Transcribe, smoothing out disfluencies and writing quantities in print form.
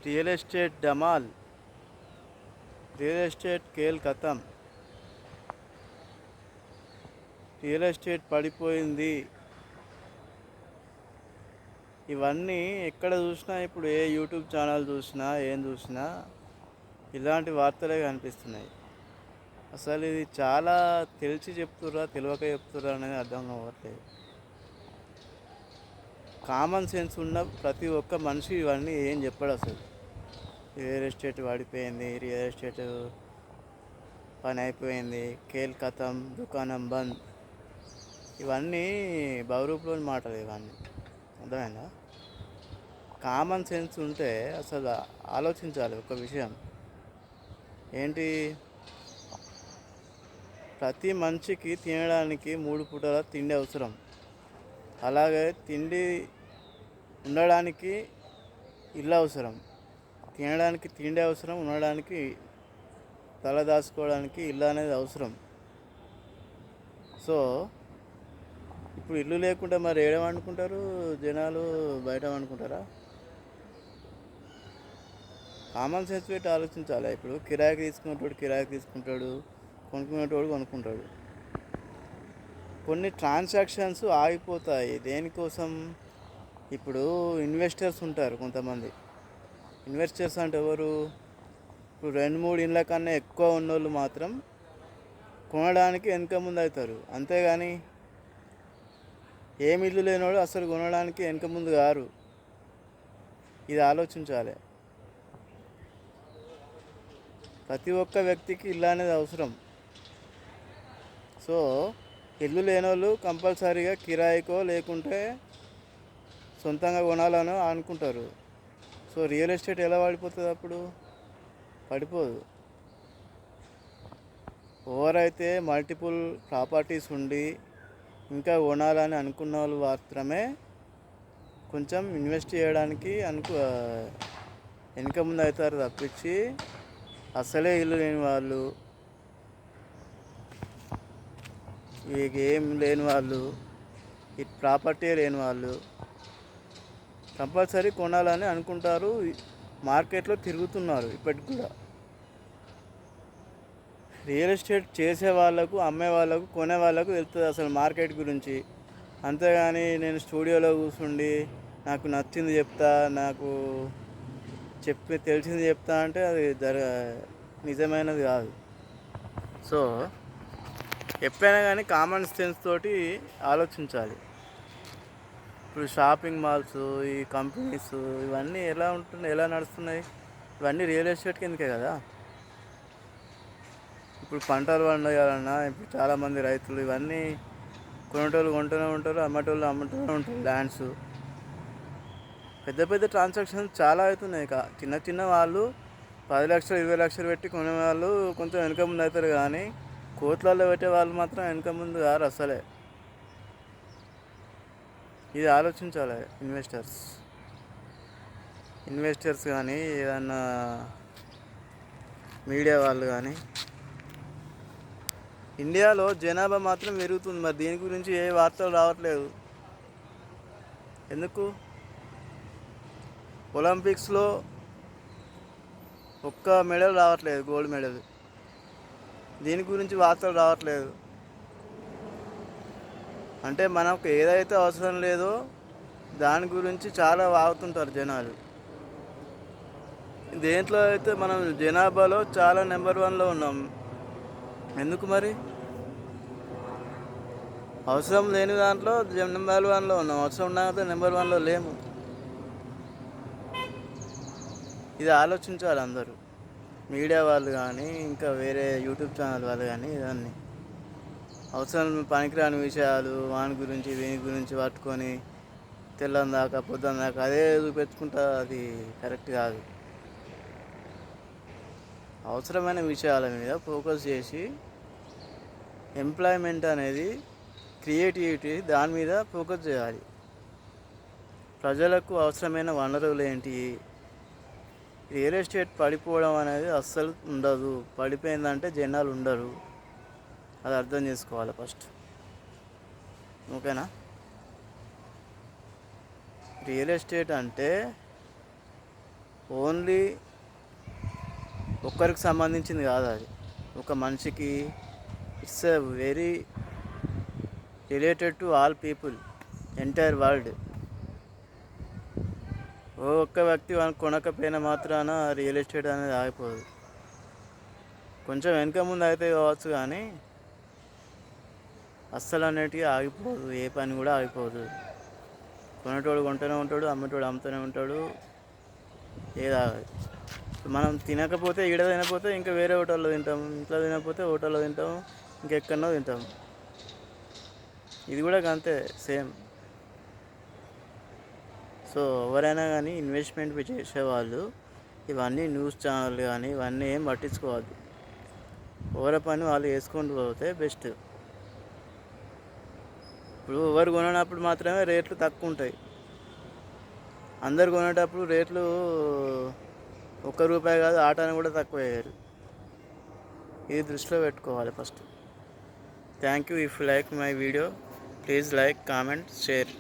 Real estate డమాల్, real estate కేల్ కథం, రియల్ ఎస్టేట్ పడిపోయింది. ఇవన్నీ ఎక్కడ చూసినా, ఇప్పుడు ఏ యూట్యూబ్ ఛానల్ చూసినా, ఏం చూసినా ఇలాంటి వార్తలే కనిపిస్తున్నాయి. అసలు ఇది చాలా తెలిసి చెప్తుర్రా, తెలియక చెప్తుర్రా అనేది అర్థం కావట్లేదు. కామన్ సెన్స్ ఉన్న ప్రతి ఒక్క మనిషి ఇవన్నీ ఏం చెప్పడు అసలు. రియల్ ఎస్టేట్ పడిపోయింది, రియల్ ఎస్టేట్ పని అయిపోయింది, కేల్ కథం, దుకాణం బంద్, ఇవన్నీ బహురూపులోని మాటలు. ఇవన్నీ అర్థమైందా? కామన్ సెన్స్ ఉంటే అసలు ఆలోచించాలి ఒక విషయం ఏంటి. ప్రతి మనిషికి తినడానికి 3 పూటల తిండి అవసరం. అలాగే తిండి ఉండడానికి ఇల్లు అవసరం. తినడానికి తిండి అవసరం, ఉండడానికి తల దాచుకోవడానికి ఇల్లు అనేది అవసరం. సో ఇప్పుడు ఇల్లు లేకుండా మరి ఏడ వండుకుంటారు జనాలు? బయట వండుకుంటారా? కామన్ సెన్స్ పెట్టి ఆలోచించాలి. ఇప్పుడు కిరాయికి తీసుకునేటోడు కిరాయికి తీసుకుంటాడు, కొనుక్కునేటోడు కొనుక్కుంటాడు. కొన్ని ట్రాన్సాక్షన్స్ ఆగిపోతాయి. దేనికోసం? ఇప్పుడు ఇన్వెస్టర్స్ ఉంటారు కొంతమంది. ఇన్వెస్టర్స్ అంటే ఎవరు? ఇప్పుడు 2-3 ఇండ్ల కన్నా ఎక్కువ ఉన్నోళ్ళు మాత్రం కొనడానికి వెనక ముందు అవుతారు. అంతేగాని ఏమి ఇల్లు లేనివాడు అసలు కొనడానికి వెనక ముందు కారు. ఇది ఆలోచించాలి. ప్రతి ఒక్క వ్యక్తికి ఇల్లు అనేది అవసరం. సో ఇల్లు లేనోళ్ళు కంపల్సరీగా కిరాయికో లేకుంటే సొంతంగా కొనాలని అనుకుంటారు. సో రియల్ ఎస్టేట్ ఎలా పడిపోతుంది అప్పుడు? పడిపోదు. ఎవరైతే మల్టిపుల్ ప్రాపర్టీస్ ఉండి ఇంకా కొనాలని అనుకున్న వాళ్ళు మాత్రమే కొంచెం ఇన్వెస్ట్ చేయడానికి వెనక ముందు అవుతారు తప్పించి అసలే ఇల్లు లేని వాళ్ళు, ఏం లేని వాళ్ళు, ఈ ప్రాపర్టీ లేని వాళ్ళు కంపల్సరీ కొనాలని అనుకుంటారు. మార్కెట్లో తిరుగుతున్నారు ఇప్పటికి కూడా. రియల్ ఎస్టేట్ చేసే వాళ్ళకు, అమ్మే వాళ్ళకు, కొనే వాళ్ళకు తెలుస్తుంది అసలు మార్కెట్ గురించి. అంతేగాని నేను స్టూడియోలో కూర్చుండి నాకు నచ్చింది చెప్తా, నాకు తెలిసింది చెప్తా అంటే అది నిజమైనది కాదు. సో ఎప్పుడైనా కానీ కామన్ సెన్స్ తోటి ఆలోచించాలి. ఇప్పుడు షాపింగ్ మాల్స్, ఈ కంపెనీస్, ఇవన్నీ ఎలా నడుస్తున్నాయి? ఇవన్నీ రియల్ ఎస్టేట్ కిందకే కదా. ఇప్పుడు పంటలు పండేయాలన్నా ఇప్పుడు చాలామంది రైతులు ఇవన్నీ కొనేటోళ్ళు కొంటూనే ఉంటారు, అమ్మటోళ్ళు అమ్ముతూనే ఉంటారు. ల్యాండ్స్ పెద్ద పెద్ద ట్రాన్సాక్షన్స్ చాలా అవుతున్నాయి. చిన్న చిన్న వాళ్ళు 10 లక్షలు 20 లక్షలు పెట్టి కొనే వాళ్ళు కొంచెం వెనక ముందు అవుతారు, కానీ కోట్లలో పెట్టే వాళ్ళు మాత్రం వెనక ముందు కారు అసలే. ఇది ఆలోచించాలి ఇన్వెస్టర్స్ కానీ ఏదన్నా మీడియా వాళ్ళు కానీ. ఇండియాలో జనాభా మాత్రం పెరుగుతుంది, మరి దీని గురించి ఏ వార్తలు రావట్లేదు ఎందుకు? ఒలింపిక్స్లో ఒక్క మెడల్ రావట్లేదు, గోల్డ్ మెడల్. దీని గురించి వార్తలు రావట్లేదు. అంటే మనకు ఏదైతే అవసరం లేదో దాని గురించి చాలా వాగుతుంటారు జనాలు. దేంట్లో అయితే మనం జనాభాలో చాలా నెంబర్ 1లో ఉన్నాం. ఎందుకు మరి? అవసరం లేని దాంట్లో నెంబర్ 1లో ఉన్నాం, అవసరం ఉన్నంత నెంబర్ 1లో లేము. ఇది ఆలోచించాలి అందరూ, మీడియా వాళ్ళు కానీ ఇంకా వేరే యూట్యూబ్ ఛానల్ వాళ్ళు కానీ. ఇవన్నీ అవసరం పనికిరాని విషయాలు వాని గురించి వీని గురించి పట్టుకొని తెల్లని దాకా పొద్దున్న దాకా అదే చూపెట్టుకుంటా, అది కరెక్ట్ కాదు. అవసరమైన విషయాల మీద ఫోకస్ చేసి ఎంప్లాయ్మెంట్ అనేది, క్రియేటివిటీ దాని మీద ఫోకస్ చేయాలి. ప్రజలకు అవసరమైన వనరులు ఏంటి? రియల్ ఎస్టేట్ పడిపోవడం అనేది అస్సలు ఉండదు. పడిపోయిందంటే జనాలు ఉండరు, అది అర్థం చేసుకోవాలి ఫస్ట్. ఓకేనా? రియల్ ఎస్టేట్ అంటే ఓన్లీ ఒక్కరికి సంబంధించింది కాదు అది. ఒక మనిషికి it's a very related to all people, entire world. ఒక్క వ్యక్తి కొనకపోయిన మాత్రాన రియల్ ఎస్టేట్ అనేది ఆగిపోదు. కొంచెం వెనక ముందు అయితే కావచ్చు, కానీ అస్సలు అనేటివి ఆగిపోదు. ఏ పని కూడా ఆగిపోదు. కొనేటోడు కొంటూనే ఉంటాడు, అమ్మేటోడు అమ్ముతూనే ఉంటాడు. ఏది ఆగదు. మనం తినకపోతే, ఈడ తినకపోతే ఇంకా వేరే హోటల్లో తింటాం, ఇంట్లో తినకపోతే హోటల్లో తింటాం, ఇంకెక్కడనో తింటాం. ఇది కూడా అంతే, సేమ్. సో ఎవరైనా కానీ ఇన్వెస్ట్మెంట్ చేసేవాళ్ళు ఇవన్నీ న్యూస్ ఛానల్ కానీ ఇవన్నీ ఏం పట్టించుకోవద్దు. ఎవరి పని వాళ్ళు వేసుకొని పోతే బెస్ట్. ఇప్పుడు ఎవరు కొనప్పుడు మాత్రమే రేట్లు తక్కువ ఉంటాయి. అందరు కొనేటప్పుడు రేట్లు ₹1 కాదు, ఆటాన్ని కూడా తక్కువ వేయరు. ఇది దృష్టిలో పెట్టుకోవాలి first. Thank you. If you like my video, please like, comment, share.